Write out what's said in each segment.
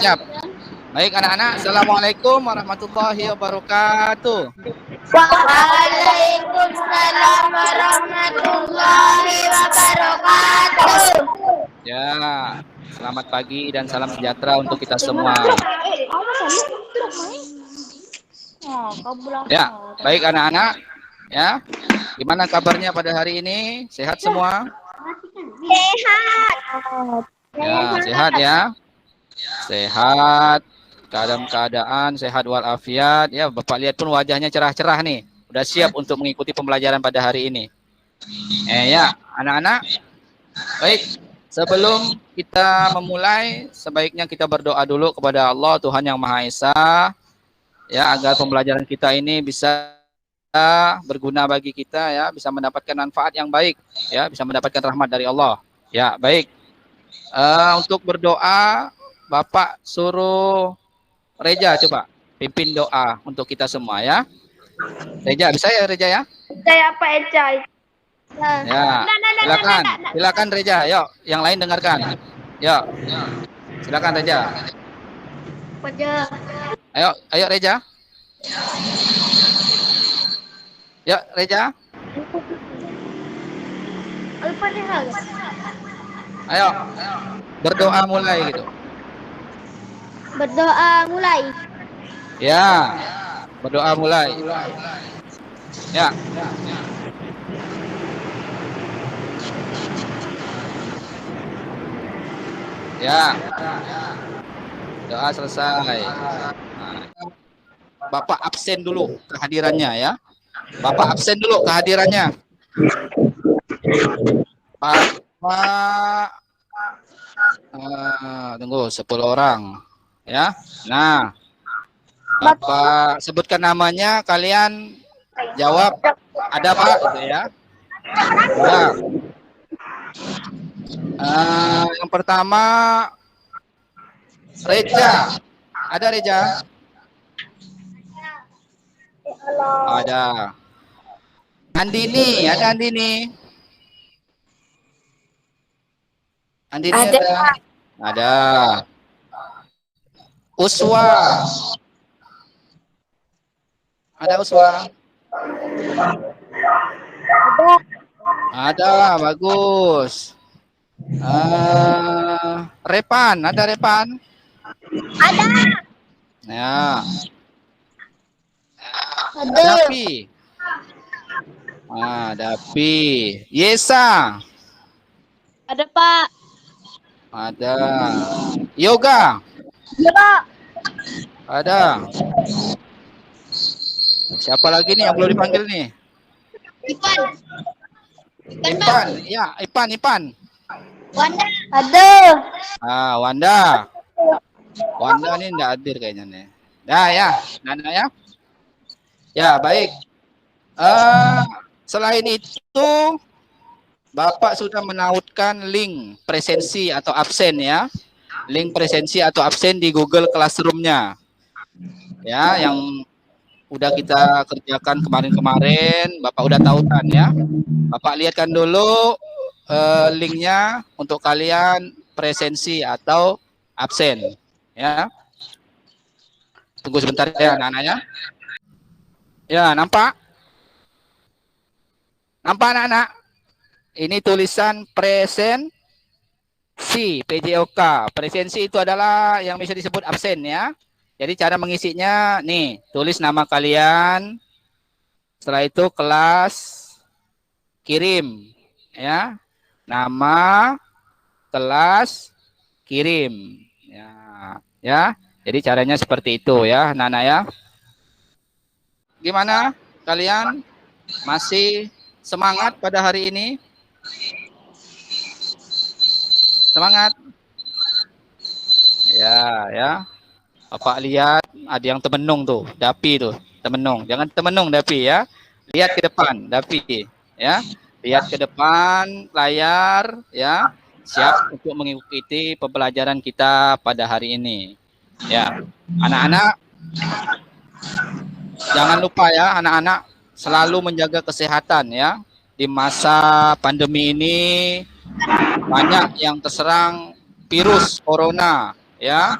Siap. Baik anak-anak, Assalamualaikum warahmatullahi wabarakatuh. Waalaikumsalam warahmatullahi wabarakatuh. Ya, selamat pagi dan salam sejahtera untuk kita semua. Ya, baik anak-anak. Ya, gimana kabarnya pada hari ini? Sehat semua? Sehat. Ya, sehat ya. Sehat. Keadaan sehat walafiat. Ya, Bapak lihat pun wajahnya cerah-cerah nih. Udah siap untuk mengikuti pembelajaran pada hari ini. Ya, anak-anak. Baik, sebelum kita memulai, sebaiknya kita berdoa dulu kepada Allah Tuhan Yang Maha Esa, ya, agar pembelajaran kita ini bisa berguna bagi kita, ya, bisa mendapatkan manfaat yang baik, ya, bisa mendapatkan rahmat dari Allah. Ya, baik. Untuk berdoa, Bapak suruh Reja coba pimpin doa untuk kita semua, ya. Reja, bisa ya Reja ya? Saya apa Eca? Ya, silakan Reja. Yuk, yang lain dengarkan. Yuk, silakan Reja. Ayo Reja. Yuk Reja. Ayo, berdoa mulai gitu. Berdoa mulai. Ya, berdoa mulai. Ya. Ya. Doa selesai. Bapak absen dulu kehadirannya, ya. Bapak absen dulu kehadirannya. Bapak tunggu 10 orang, ya. Nah, Bapak sebutkan namanya, kalian jawab ada Pak gitu ya. Ya. Yang pertama Reja. Ada Reja? Ada. Andini, ada Andini? Andini ada? Ada. Uswa. Ada Uswa? Ada, bagus. Repan, ada Repan? Ada. Ya. Ada. Dapi. Dapi. Yesa. Ada Pak. Ada. Yoga. Ada. Ada. Siapa lagi nih yang belum dipanggil nih? Ipan. Ipan. Ya, Ipan. Wanda. Ada. Wanda. Wanda ini enggak hadir kayaknya nih. Ya, Nana ya. Ya, baik. Selain itu, Bapak sudah menautkan link presensi atau absen ya. Link presensi atau absen di Google Classroom-nya. Ya, yang udah kita kerjakan kemarin-kemarin, Bapak udah tahu kan ya. Bapak lihatkan dulu linknya untuk kalian presensi atau absen ya. Tunggu sebentar ya anak-anaknya. Ya, nampak? Nampak anak-anak? Ini tulisan presensi, PJOK. Presensi itu adalah yang bisa disebut absen ya. Jadi cara mengisinya nih, tulis nama kalian. Setelah itu kelas, kirim ya. Nama, kelas, kirim. Ya. Jadi caranya seperti itu ya, Nana ya. Gimana kalian? Masih semangat pada hari ini? Semangat? Ya. Bapak lihat ada yang temenung tuh, Dapi tuh, temenung. Jangan temenung Dapi ya. Lihat ke depan, Dapi ya. Lihat ke depan layar ya. Siap untuk mengikuti pembelajaran kita pada hari ini. Ya. Anak-anak jangan lupa ya, anak-anak selalu menjaga kesehatan ya. Di masa pandemi ini banyak yang terserang virus corona ya.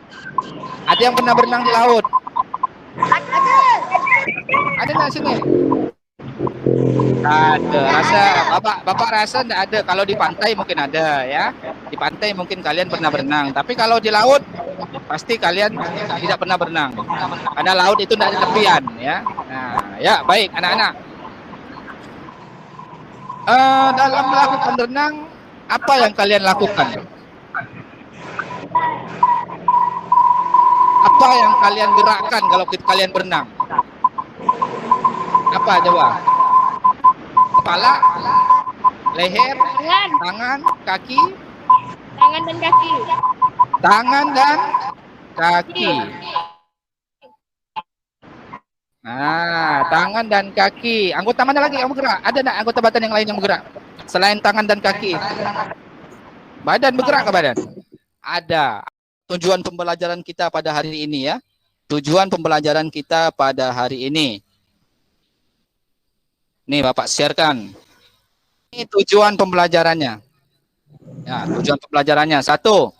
Ada yang pernah berenang di laut? Ada. Ada nggak sini? Ada. Bapak rasa nggak ada. Kalau di pantai mungkin ada ya. Di pantai mungkin kalian pernah berenang. Tapi kalau di laut pasti kalian tidak pernah berenang. Karena laut itu tidak ada tepian ya. Nah, ya baik anak-anak. Dalam melakukan berenang, apa yang kalian lakukan? Apa yang kalian gerakkan kalau kalian berenang? Apa coba? Kepala, leher, tangan, kaki, Tangan dan kaki. tangan dan kaki. Nah, tangan dan kaki. Anggota mana lagi yang bergerak? Ada enggak anggota badan yang lain yang bergerak? Selain tangan dan kaki. Badan bergerak ke badan? Ada. Tujuan pembelajaran kita pada hari ini ya. Tujuan pembelajaran kita pada hari ini. Nih Bapak sharekan. Ini tujuan pembelajarannya. Ya, tujuan pembelajarannya. Satu,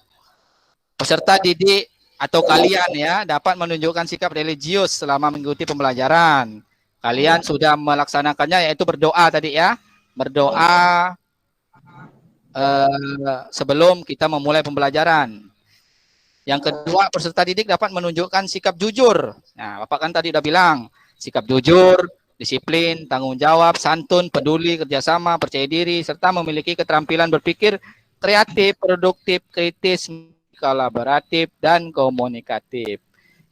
peserta didik atau kalian ya dapat menunjukkan sikap religius selama mengikuti pembelajaran. Kalian sudah melaksanakannya yaitu berdoa tadi ya. Berdoa sebelum kita memulai pembelajaran. Yang kedua, peserta didik dapat menunjukkan sikap jujur. Nah, Bapak kan tadi udah bilang, sikap jujur, disiplin, tanggung jawab, santun, peduli, kerjasama, percaya diri, serta memiliki keterampilan berpikir kreatif, produktif, kritis, kolaboratif, dan komunikatif.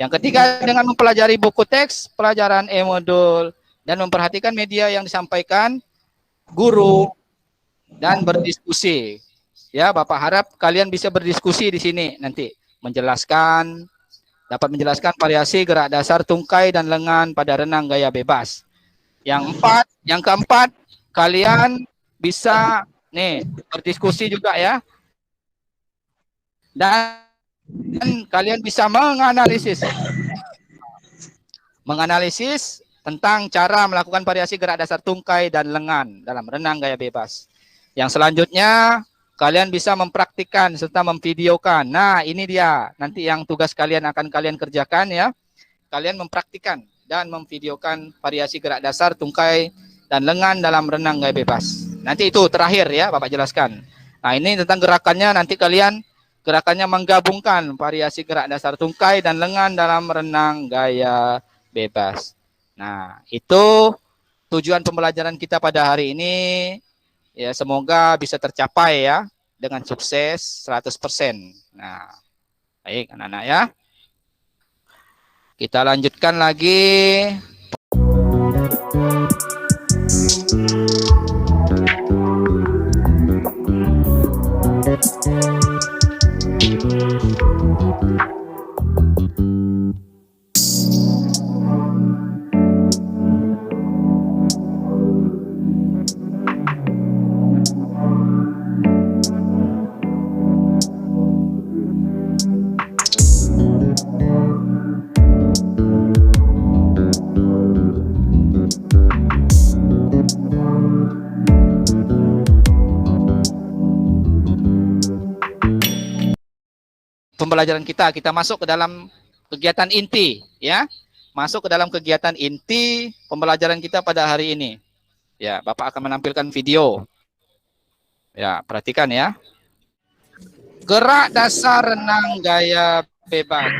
Yang ketiga, dengan mempelajari buku teks, pelajaran e-modul, dan memperhatikan media yang disampaikan guru, dan berdiskusi. Ya, Bapak harap kalian bisa berdiskusi di sini nanti. Dapat menjelaskan variasi gerak dasar tungkai dan lengan pada renang gaya bebas. Yang keempat, kalian bisa nih berdiskusi juga ya. Dan kalian bisa menganalisis tentang cara melakukan variasi gerak dasar tungkai dan lengan dalam renang gaya bebas. Yang selanjutnya, kalian bisa mempraktikkan serta memvideokan. Nah, ini dia. Nanti yang tugas kalian akan kalian kerjakan ya. Kalian mempraktikkan dan memvideokan variasi gerak dasar tungkai dan lengan dalam renang gaya bebas. Nanti itu terakhir ya, Bapak jelaskan. Nah, ini tentang gerakannya. Nanti kalian gerakannya menggabungkan variasi gerak dasar tungkai dan lengan dalam renang gaya bebas. Nah, itu tujuan pembelajaran kita pada hari ini. Ya, semoga bisa tercapai ya dengan sukses 100%. Nah, baik anak-anak ya. Kita lanjutkan lagi. Pembelajaran kita masuk ke dalam kegiatan inti ya. Masuk ke dalam kegiatan inti pembelajaran kita pada hari ini. Ya, Bapak akan menampilkan video. Ya, perhatikan ya. Gerak dasar renang gaya bebas.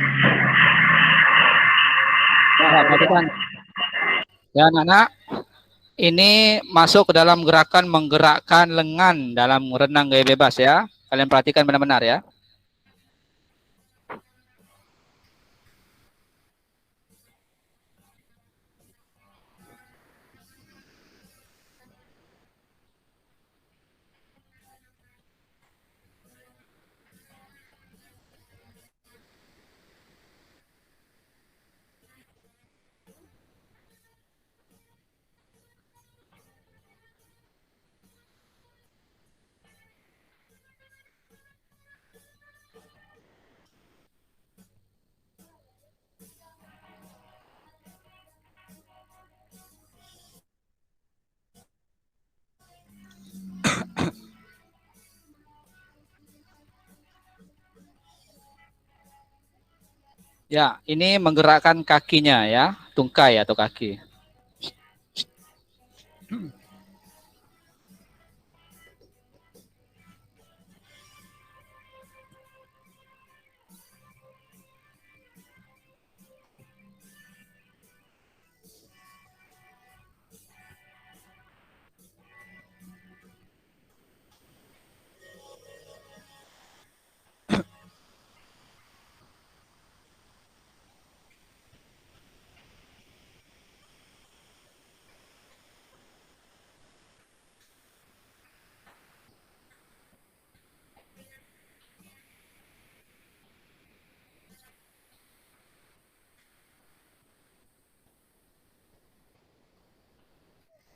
Ya, perhatikan. Ya, anak-anak, ini masuk ke dalam gerakan menggerakkan lengan dalam renang gaya bebas ya. Kalian perhatikan benar-benar ya. Ya, ini menggerakkan kakinya ya, tungkai atau kaki.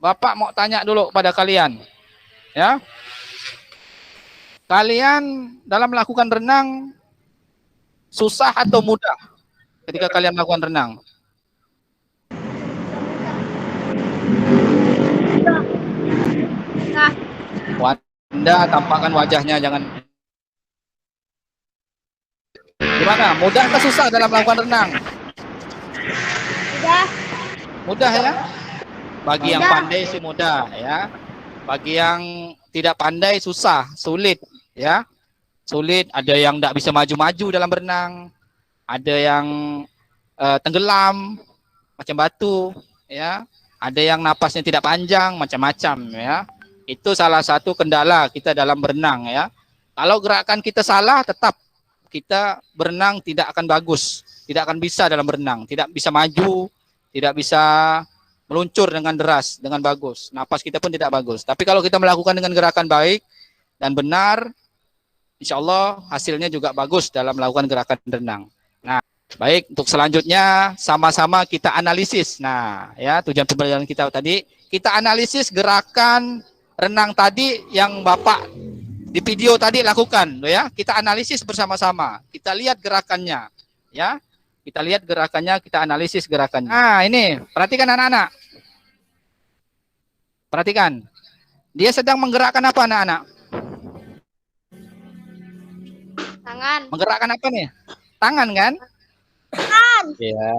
Bapak mau tanya dulu pada kalian, ya. Kalian dalam melakukan renang susah atau mudah ketika kalian melakukan renang? Nah, Anda tampakkan wajahnya, jangan. Gimana? Mudah atau susah dalam melakukan renang? udah. Mudah ya? Bagi yang Mudah. pandai sih mudah ya. Bagi yang tidak pandai susah, sulit ya. Sulit, ada yang tidak bisa maju-maju dalam berenang, ada yang tenggelam macam batu ya. Ada yang napasnya tidak panjang, macam-macam ya. Itu salah satu kendala kita dalam berenang ya. Kalau gerakan kita salah, tetap kita berenang tidak akan bagus, tidak akan bisa dalam berenang, tidak bisa maju, tidak bisa meluncur dengan deras, dengan bagus. Napas kita pun tidak bagus. Tapi kalau kita melakukan dengan gerakan baik dan benar, insya Allah hasilnya juga bagus dalam melakukan gerakan renang. Nah, baik, untuk selanjutnya sama-sama kita analisis. Nah, ya tujuan pembelajaran kita tadi, kita analisis gerakan renang tadi yang Bapak di video tadi lakukan, ya. Kita analisis bersama-sama. Kita lihat gerakannya, ya. Kita lihat gerakannya, kita analisis gerakannya. Nah, ini perhatikan anak-anak. Perhatikan. Dia sedang menggerakkan apa anak-anak? Tangan. Menggerakkan apa nih? Tangan kan? Tangan. Ya.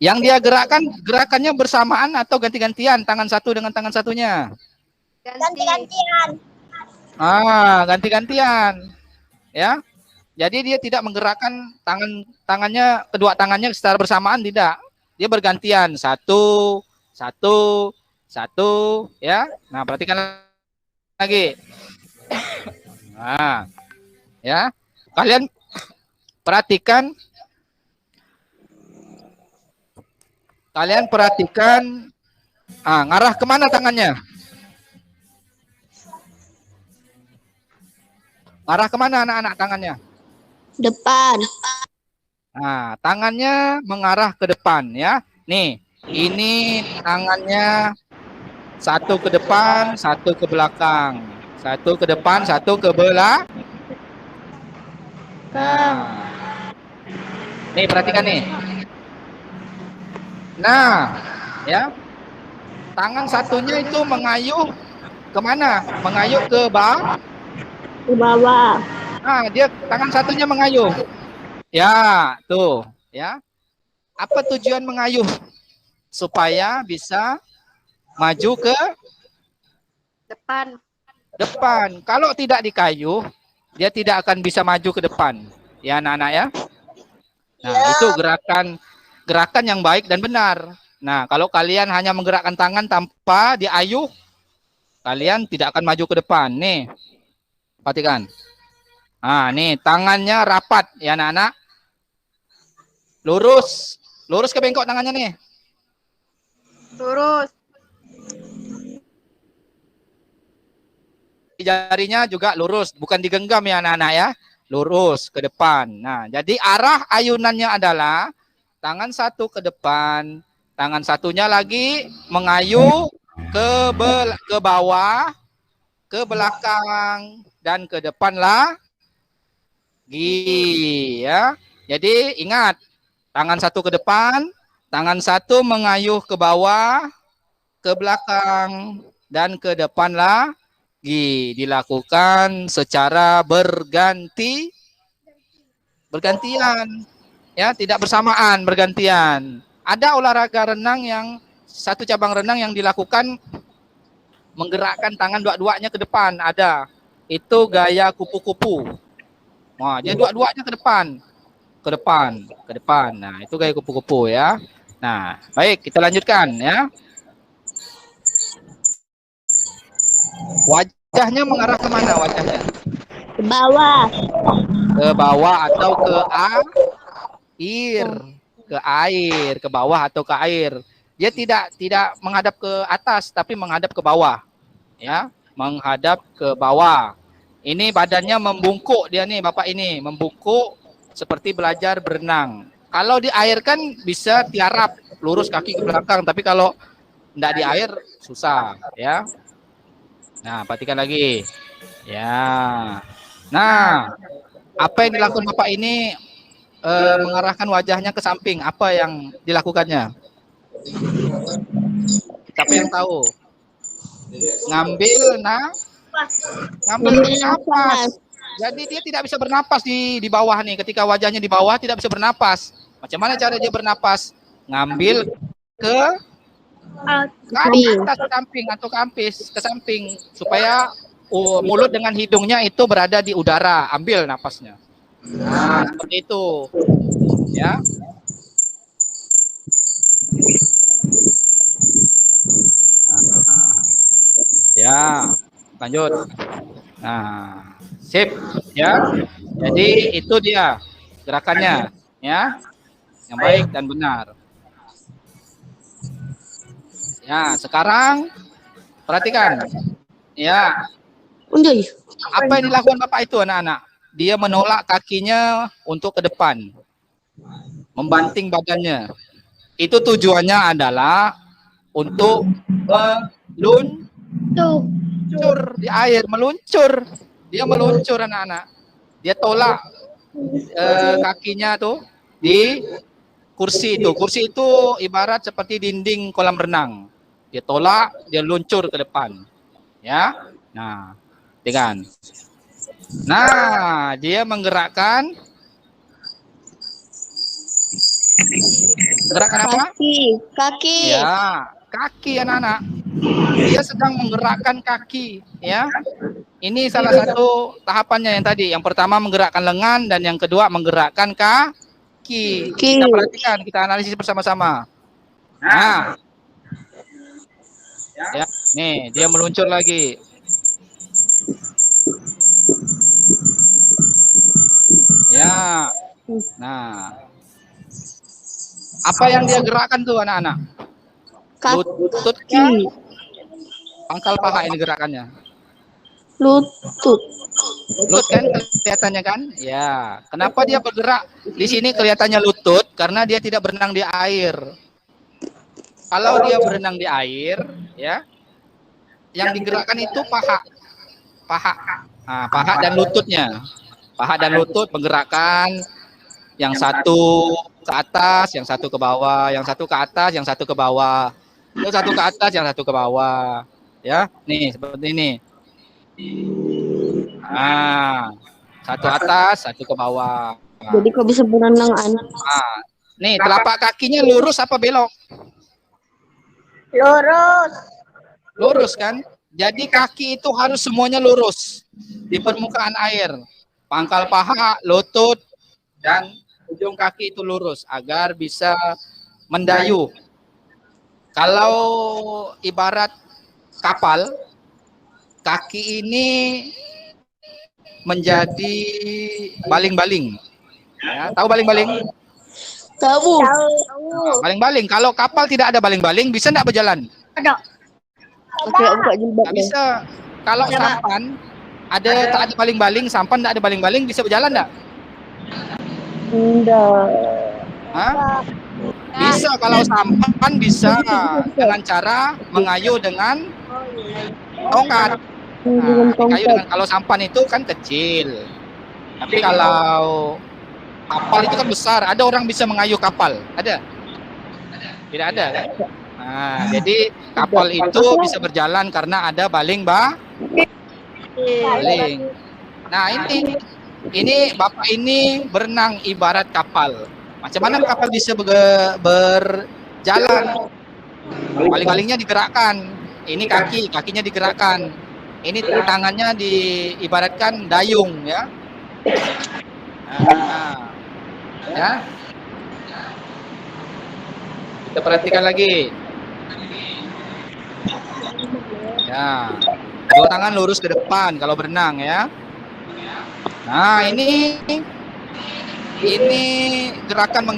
Yang dia gerakkan, gerakannya bersamaan atau ganti-gantian? Tangan satu dengan tangan satunya? Ganti-gantian. Ganti-gantian. Ya. Jadi dia tidak menggerakkan tangannya, kedua tangannya secara bersamaan, tidak. Dia bergantian, satu, satu, satu, ya. Nah, perhatikan lagi. Nah, ya. Kalian perhatikan. Kalian perhatikan. Ngarah kemana tangannya? Ngarah kemana anak-anak tangannya? Depan. Nah, tangannya mengarah ke depan ya. Nih, ini tangannya satu ke depan, satu ke belakang. Satu ke depan, satu ke belakang. Nah. Nih, perhatikan nih. Nah, ya. Tangan satunya itu mengayuh kemana? Mengayuh ke bawah. Ke bawah. Nah, dia tangan satunya mengayuh. Ya, tuh, ya. Apa tujuan mengayuh? Supaya bisa maju ke Depan. depan. Kalau tidak dikayuh, dia tidak akan bisa maju ke depan. Ya, anak-anak ya. Nah, itu gerakan yang baik dan benar. Nah, kalau kalian hanya menggerakkan tangan tanpa diayuh, kalian tidak akan maju ke depan. Nih, perhatikan. Nah, nih tangannya rapat ya anak-anak. Lurus. Lurus ke bengkok tangannya nih. Lurus. Jarinya juga lurus, bukan digenggam ya anak-anak ya. Lurus ke depan. Nah, jadi arah ayunannya adalah tangan satu ke depan, tangan satunya lagi mengayuh ke bawah, ke belakang dan ke depan lagi ya. Jadi ingat, tangan satu ke depan, tangan satu mengayuh ke bawah, ke belakang dan ke depan lagi, dilakukan secara bergantian. ya, tidak bersamaan, bergantian. Ada olahraga renang yang satu cabang renang yang dilakukan menggerakkan tangan dua-duanya ke depan, ada. Itu gaya kupu-kupu. Nah, dia dua-duanya ke depan. Ke depan, ke depan. Nah, itu gaya kupu-kupu ya. Nah, baik, kita lanjutkan ya. Wajahnya mengarah ke mana wajahnya? Ke bawah. Ke bawah atau ke air? Ke air, ke bawah atau ke air. Dia tidak menghadap ke atas tapi menghadap ke bawah. Ya, menghadap ke bawah. Ini badannya membungkuk dia nih, Bapak ini, membungkuk seperti belajar berenang. Kalau di air kan bisa tiarap, lurus kaki ke belakang, tapi kalau enggak di air susah, ya. Nah, perhatikan lagi. Ya. Nah, apa yang dilakukan Bapak ini mengarahkan wajahnya ke samping? Apa yang dilakukannya? Siapa yang tahu? Ngambil napas. Jadi dia tidak bisa bernapas di bawah nih. Ketika wajahnya di bawah tidak bisa bernapas. Macam mana cara dia bernapas? Ngambil ke atas, ke samping atau ke samping supaya mulut dengan hidungnya itu berada di udara. Ambil napasnya. Nah, seperti itu. Ya. Ya, lanjut. Nah, sip ya. Jadi itu dia gerakannya ya. Yang baik dan benar. Ya, sekarang perhatikan. Ya. Apa yang dilakukan Bapak itu anak-anak? Dia menolak kakinya untuk ke depan. Membanting badannya. Itu tujuannya adalah untuk meluncur di air, meluncur. Dia meluncur anak-anak. Dia tolak kakinya tuh di kursi itu. Kursi itu ibarat seperti dinding kolam renang. Dia tolak, dia luncur ke depan. Ya. Nah, dengan. Nah, dia menggerakkan gerakan apa? Kaki. Ya, kaki anak-anak. Dia sedang menggerakkan kaki, ya. Ini salah satu tahapannya yang tadi. Yang pertama menggerakkan lengan dan yang kedua menggerakkan kaki. Kita perhatikan, kita analisis bersama-sama. Nah, ya, nih dia meluncur lagi. Ya, nah, apa yang dia gerakkan tuh anak-anak? Lutut kiri. Pangkal paha ini gerakannya. Lutut kan kelihatannya kan? Ya. Kenapa dia bergerak? Di sini kelihatannya lutut karena dia tidak berenang di air. Kalau dia berenang di air, ya, yang digerakkan itu paha. Nah, paha dan lututnya. Paha dan lutut menggerakkan yang satu ke atas, yang satu ke bawah, yang satu ke atas, yang satu ke bawah. Yang satu ke atas, yang satu ke bawah. Ya, nih seperti ini. Ah, satu atas, satu ke bawah. Jadi kok bisa berenang anak? Nah, nih telapak kakinya lurus apa belok? Lurus. Lurus kan? Jadi kaki itu harus semuanya lurus di permukaan air. Pangkal paha, lutut, dan ujung kaki itu lurus agar bisa mendayu. Kalau ibarat kapal, kaki ini menjadi baling-baling. Ya, tahu baling-baling? Tahu. Baling-baling. Kalau kapal tidak ada baling-baling, bisa enggak berjalan? Ada. Oke, buka jilbab. Nggak bisa. Kalau sampan tak ada baling-baling, sampan enggak ada baling-baling, bisa berjalan enggak? Enggak. Hah? Bisa, kalau sampan bisa dengan cara mengayuh dengan tongkat. Nah, kalau sampan itu kan kecil. Tapi kalau kapal itu kan besar. Ada orang bisa mengayuh kapal? Ada? Tidak ada kan? Nah, jadi kapal itu bisa berjalan karena ada baling. Nah, ini Bapak ini berenang ibarat kapal. Macam mana kapal bisa berjalan? Paling-palingnya digerakkan. Ini kakinya digerakkan. Ini tangannya diibaratkan dayung ya. Nah, ya. Kita perhatikan lagi. Ya. Dua tangan lurus ke depan kalau berenang ya. Nah, ini gerakan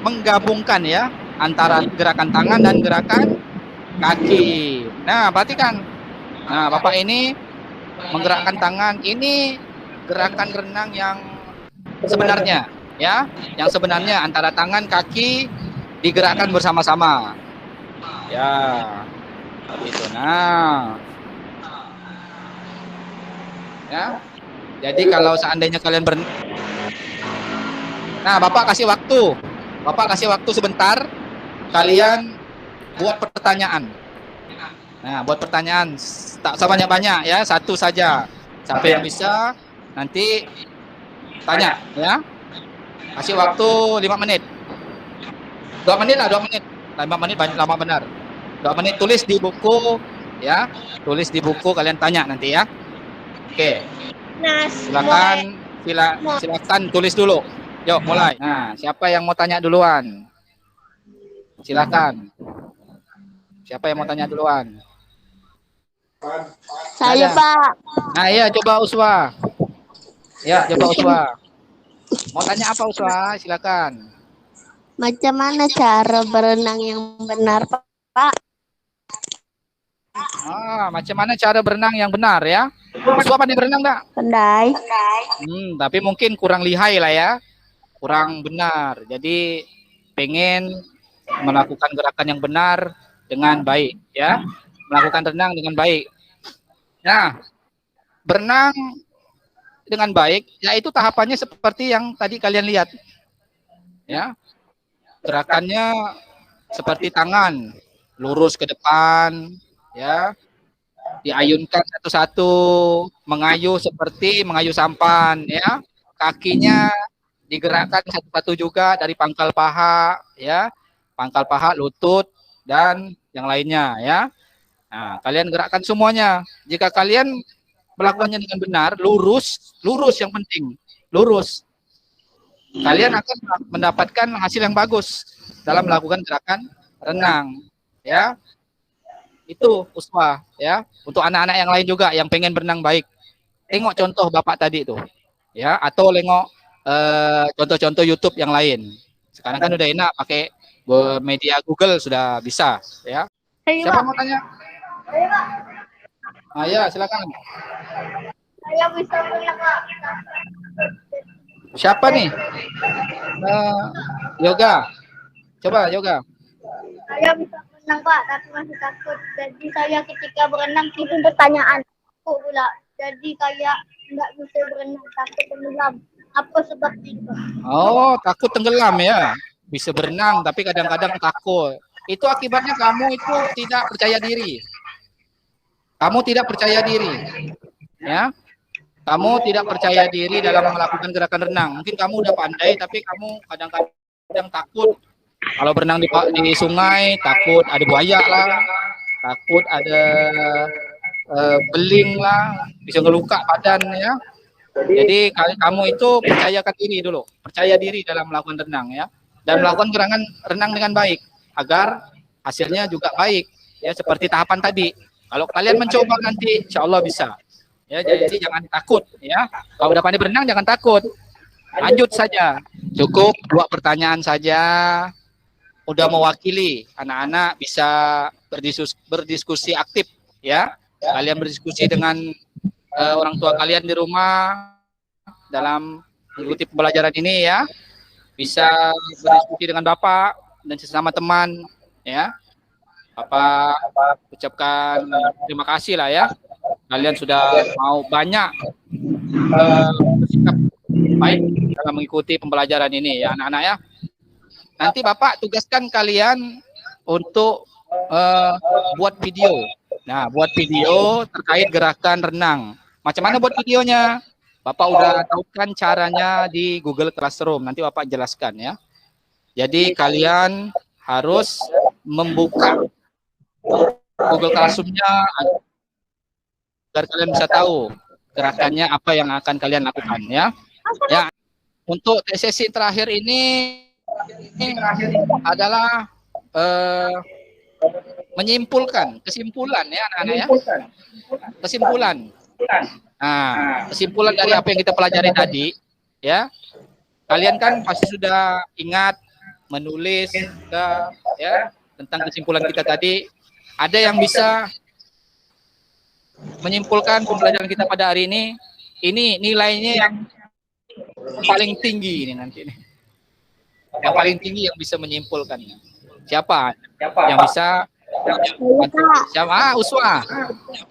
menggabungkan ya antara gerakan tangan dan gerakan kaki. Nah, perhatikan. Nah, Bapak ini menggerakkan tangan. Ini gerakan renang yang sebenarnya ya. Yang sebenarnya antara tangan kaki digerakkan bersama-sama. Ya. Begitu. Nah. Ya. Jadi kalau seandainya kalian Nah, Bapak kasih waktu. Bapak kasih waktu sebentar. Kalian buat pertanyaan. Nah, buat pertanyaan tak sebanyak-banyak ya, satu saja. Siapa yang bisa nanti tanya ya. Kasih waktu 5 menit. 2 menit lah, 2 menit. 5 menit banyak lama benar. 2 menit tulis di buku ya. Tulis di buku kalian tanya nanti ya. Oke. Silakan tulis dulu. Yuk mulai. Nah, siapa yang mau tanya duluan? Silakan. Siapa yang mau tanya duluan? Saya, Pak. Nah, iya coba Uswa. Ya, coba Uswa. Mau tanya apa Uswa? Silakan. Macam mana cara berenang yang benar, Pak? Macam mana cara berenang yang benar ya? Uswa pandai berenang enggak? Pandai. Tapi mungkin kurang lihai lah ya. Kurang benar. Jadi pengen melakukan gerakan yang benar dengan baik ya. Melakukan renang dengan baik. Nah, berenang dengan baik yaitu tahapannya seperti yang tadi kalian lihat. Ya. Gerakannya seperti tangan lurus ke depan ya. Diayunkan satu-satu, mengayuh seperti mengayuh sampan ya. Kakinya digerakkan satu-satu juga dari pangkal paha ya, pangkal paha, lutut dan yang lainnya ya. Nah, kalian gerakkan semuanya. Jika kalian melakukannya dengan benar, lurus yang penting, lurus. Kalian akan mendapatkan hasil yang bagus dalam melakukan gerakan renang ya. Itu Uswa ya. Untuk anak-anak yang lain juga yang pengen berenang baik. Tengok contoh Bapak tadi itu. Ya, atau tengok contoh-contoh YouTube yang lain. Sekarang kan udah enak pakai media Google sudah bisa ya. Siapa mau tanya? Ya, silakan. Saya bisa berenang, Pak. Siapa nih? Yoga. Coba Yoga. Saya bisa berenang, Pak, tapi masih takut. Jadi saya ketika berenang kirim pertanyaan pula. Jadi kayak nggak bisa berenang, takut tenggelam. Apa sebabnya itu? Oh, takut tenggelam ya. Bisa berenang tapi kadang-kadang takut. Itu akibatnya kamu itu tidak percaya diri. Kamu tidak percaya diri. Ya. Kamu tidak percaya diri dalam melakukan gerakan renang. Mungkin kamu udah pandai tapi kamu kadang-kadang takut. Kalau berenang di sungai, takut ada buaya lah, takut ada beling lah, bisa ngeluka badan ya. Jadi kamu itu percayakan diri dulu, percaya diri dalam melakukan renang ya, dan melakukan gerakan renang dengan baik agar hasilnya juga baik ya, seperti tahapan tadi. Kalau kalian mencoba nanti, insya Allah bisa. Ya, jadi jangan takut ya. Kalau udah pandai berenang jangan takut. Lanjut saja. Cukup 2 pertanyaan saja. Udah mewakili anak-anak bisa berdiskusi aktif ya. Kalian berdiskusi dengan orang tua kalian di rumah dalam mengikuti pembelajaran ini ya. Bisa berdiskusi dengan Bapak dan sesama teman ya. Bapak ucapkan terima kasih lah ya. Kalian sudah mau banyak bersikap baik dalam mengikuti pembelajaran ini ya anak-anak ya. Nanti Bapak tugaskan kalian untuk buat video. Nah, buat video terkait gerakan renang. Macam mana buat videonya? Bapak udah tahu kan caranya di Google Classroom. Nanti Bapak jelaskan ya. Jadi kalian harus membuka Google Classroom-nya agar kalian bisa tahu gerakannya apa yang akan kalian lakukan ya. Ya, untuk sesi terakhir ini adalah menyimpulkan kesimpulan ya anak-anak ya. Kesimpulan. Nah, kesimpulan dari apa yang kita pelajari tadi ya. Kalian kan pasti sudah ingat menulis ya tentang kesimpulan kita tadi. Ada yang bisa menyimpulkan pembelajaran kita pada hari ini nilainya yang paling tinggi ini nanti nih. Yang paling tinggi yang bisa menyimpulkannya. Siapa? Yang bisa siapa? Uswa.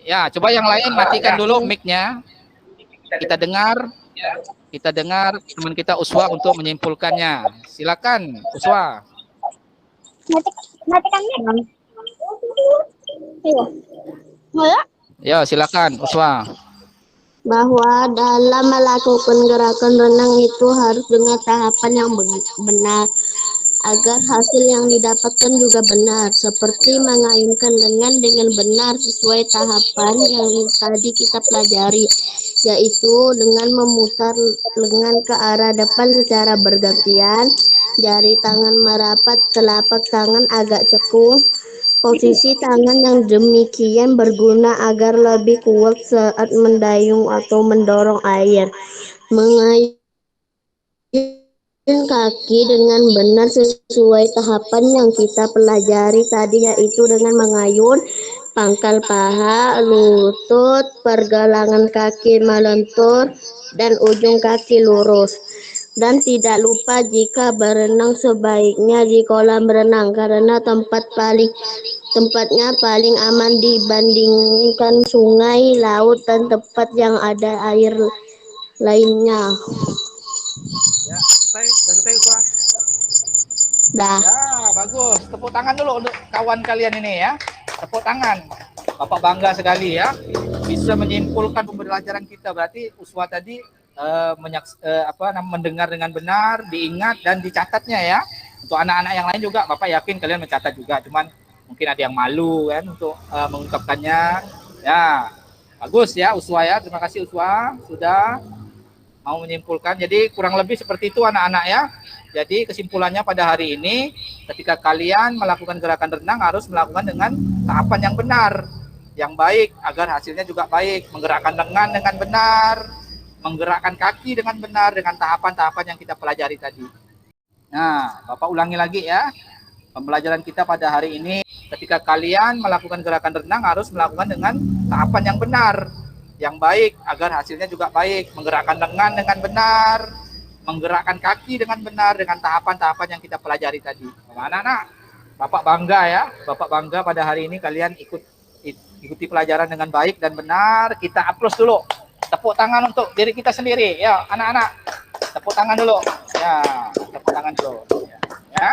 Ya, coba yang lain matikan dulu mic-nya. Kita dengar teman kita Uswa untuk menyimpulkannya. Silakan Uswa. Matikan mic. Ya, silakan Uswa. Bahwa dalam melakukan gerakan renang itu harus dengan tahapan yang benar agar hasil yang didapatkan juga benar, seperti mengayunkan lengan dengan benar sesuai tahapan yang tadi kita pelajari, yaitu dengan memutar lengan ke arah depan secara bergantian, jari tangan merapat, telapak tangan agak cekung. Posisi tangan yang demikian berguna agar lebih kuat saat mendayung atau mendorong air. Mengayun kaki dengan benar sesuai tahapan yang kita pelajari tadi, yaitu dengan mengayun pangkal paha, lutut, pergelangan kaki melentur, dan ujung kaki lurus. Dan tidak lupa jika berenang sebaiknya di kolam renang karena tempatnya paling aman dibandingkan sungai, laut, dan tempat yang ada air lainnya. Ya, selesai Uswa. Dah. Ya, bagus. Tepuk tangan dulu untuk kawan kalian ini ya. Tepuk tangan. Bapak bangga sekali ya. Bisa menyimpulkan pembelajaran kita. Berarti Uswa tadi mendengar dengan benar, diingat dan dicatatnya ya. Untuk anak-anak yang lain juga, Bapak yakin kalian mencatat juga. Cuman mungkin ada yang malu kan untuk mengungkapkannya. Ya, bagus ya Uswa ya. Terima kasih Uswa sudah mau menyimpulkan. Jadi kurang lebih seperti itu anak-anak ya. Jadi kesimpulannya pada hari ini, ketika kalian melakukan gerakan renang harus melakukan dengan tahapan yang benar, yang baik, agar hasilnya juga baik. Menggerakkan lengan dengan benar, menggerakkan kaki dengan benar, dengan tahapan-tahapan yang kita pelajari tadi. Nah, Bapak ulangi lagi ya. Pembelajaran kita pada hari ini, ketika kalian melakukan gerakan renang harus melakukan dengan tahapan yang benar, yang baik, agar hasilnya juga baik. Menggerakkan lengan dengan benar, menggerakkan kaki dengan benar, dengan tahapan-tahapan yang kita pelajari tadi. Anak-anak, Bapak bangga ya. Bapak bangga pada hari ini kalian ikuti pelajaran dengan baik dan benar. Kita aplaus dulu. Tepuk tangan untuk diri kita sendiri. Ya, anak-anak. Tepuk tangan dulu. Ya, tepuk tangan dulu. Ya.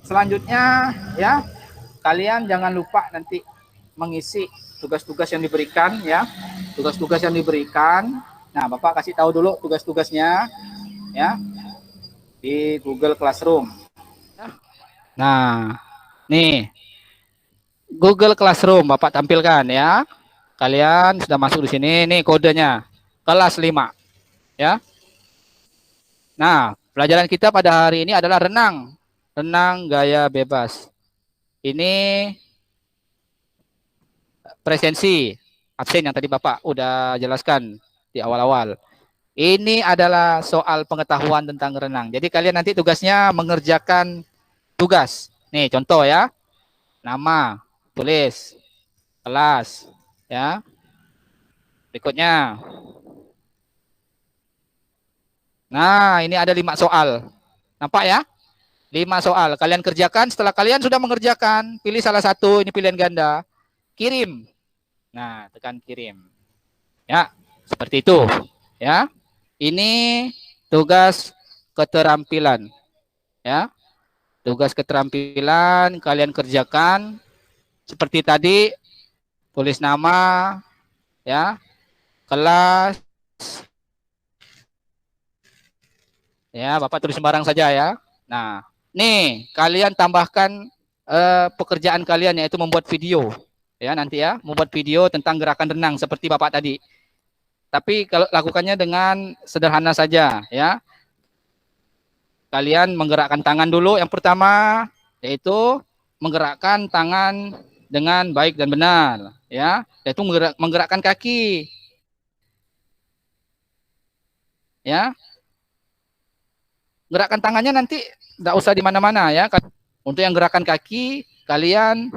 Selanjutnya ya, kalian jangan lupa nanti mengisi tugas-tugas yang diberikan ya. Tugas-tugas yang diberikan. Nah, Bapak kasih tahu dulu tugas-tugasnya ya di Google Classroom. Nah, nih Google Classroom Bapak tampilkan ya. Kalian sudah masuk di sini, nih kodenya. Kelas 5 ya. Nah, pelajaran kita pada hari ini adalah renang. Renang gaya bebas. Ini presensi absen yang tadi Bapak udah jelaskan di awal-awal. Ini adalah soal pengetahuan tentang renang. Jadi kalian nanti tugasnya mengerjakan tugas. Nih contoh ya. Nama, tulis, kelas, ya. Berikutnya. Nah, ini ada 5 soal. Nampak ya? 5 soal. Kalian kerjakan. Setelah kalian sudah mengerjakan, pilih salah satu. Ini pilihan ganda. Kirim. Nah, tekan kirim. Ya, seperti itu. Ya. Ini tugas keterampilan. Ya. Tugas keterampilan kalian kerjakan seperti tadi, tulis nama, ya, kelas, ya, Bapak tulis sembarang saja ya. Nah, nih kalian tambahkan pekerjaan kalian yaitu membuat video, ya nanti ya, membuat video tentang gerakan renang seperti Bapak tadi. Tapi kalau lakukannya dengan sederhana saja, ya. Kalian menggerakkan tangan dulu yang pertama, yaitu menggerakkan tangan dengan baik dan benar, ya, yaitu menggerakkan kaki, ya. Gerakan tangannya nanti tidak usah di mana-mana ya. Untuk yang gerakan kaki, kalian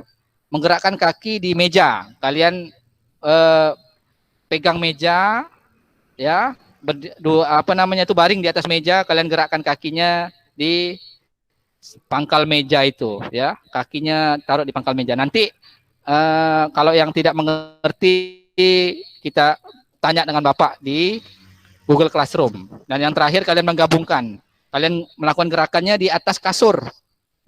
menggerakkan kaki di meja. Kalian pegang meja, ya, baring di atas meja. Kalian gerakkan kakinya di pangkal meja itu, ya. Kakinya taruh di pangkal meja. Nanti kalau yang tidak mengerti, kita tanya dengan Bapak di Google Classroom. Dan yang terakhir kalian menggabungkan. Kalian melakukan gerakannya di atas kasur.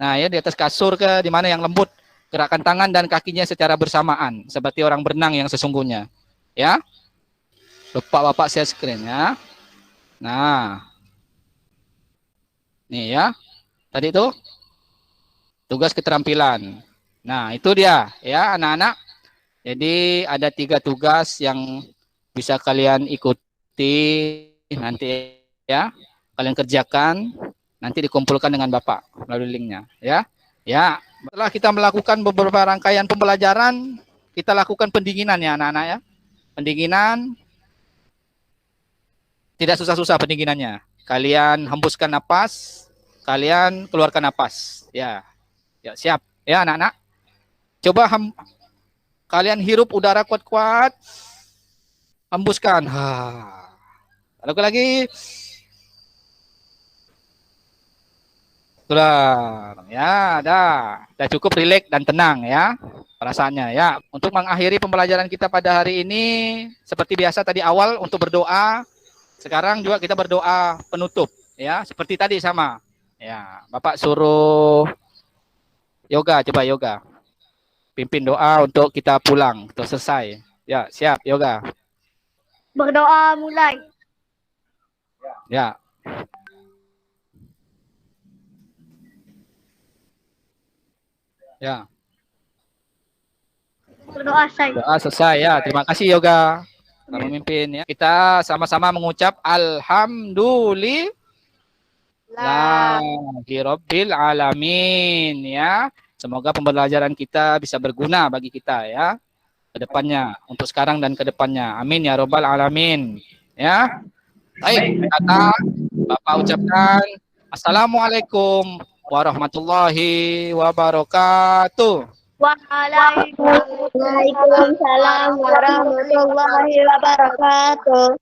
Nah, ya, di atas kasur di mana yang lembut. Gerakan tangan dan kakinya secara bersamaan seperti orang berenang yang sesungguhnya. Ya. Lupa Bapak share screen ya. Nah. Nih ya. Tadi itu tugas keterampilan. Nah, itu dia ya anak-anak. Jadi ada 3 tugas yang bisa kalian ikuti nanti ya. Kalian kerjakan, nanti dikumpulkan dengan Bapak melalui linknya, ya. Ya, setelah kita melakukan beberapa rangkaian pembelajaran, kita lakukan pendinginan ya anak-anak ya. Pendinginan, tidak susah-susah pendinginannya. Kalian hembuskan napas, kalian keluarkan napas, ya. Ya, siap, ya anak-anak. Coba kalian hirup udara kuat-kuat, hembuskan. Lalu lagi. Sudah, ya, dah cukup rileks dan tenang ya perasaannya ya. Untuk mengakhiri pembelajaran kita pada hari ini, seperti biasa tadi awal untuk berdoa, sekarang juga kita berdoa penutup ya, seperti tadi sama. Ya, Bapak suruh yoga, coba yoga. Pimpin doa untuk kita pulang, untuk selesai. Ya, siap yoga. Berdoa mulai. Ya. Ya. Berdoa selesai. Doa selesai ya. Terima kasih yoga. Telah memimpin ya. Kita sama-sama mengucap alhamdulillahirabbil alamin ya. Semoga pembelajaran kita bisa berguna bagi kita ya ke depannya, untuk sekarang dan ke depannya. Amin ya rabbal alamin. Ya. Baik, kata Bapak ucapkan assalamualaikum warahmatullahi wabarakatuh. Waalaikumsalam warahmatullahi wabarakatuh.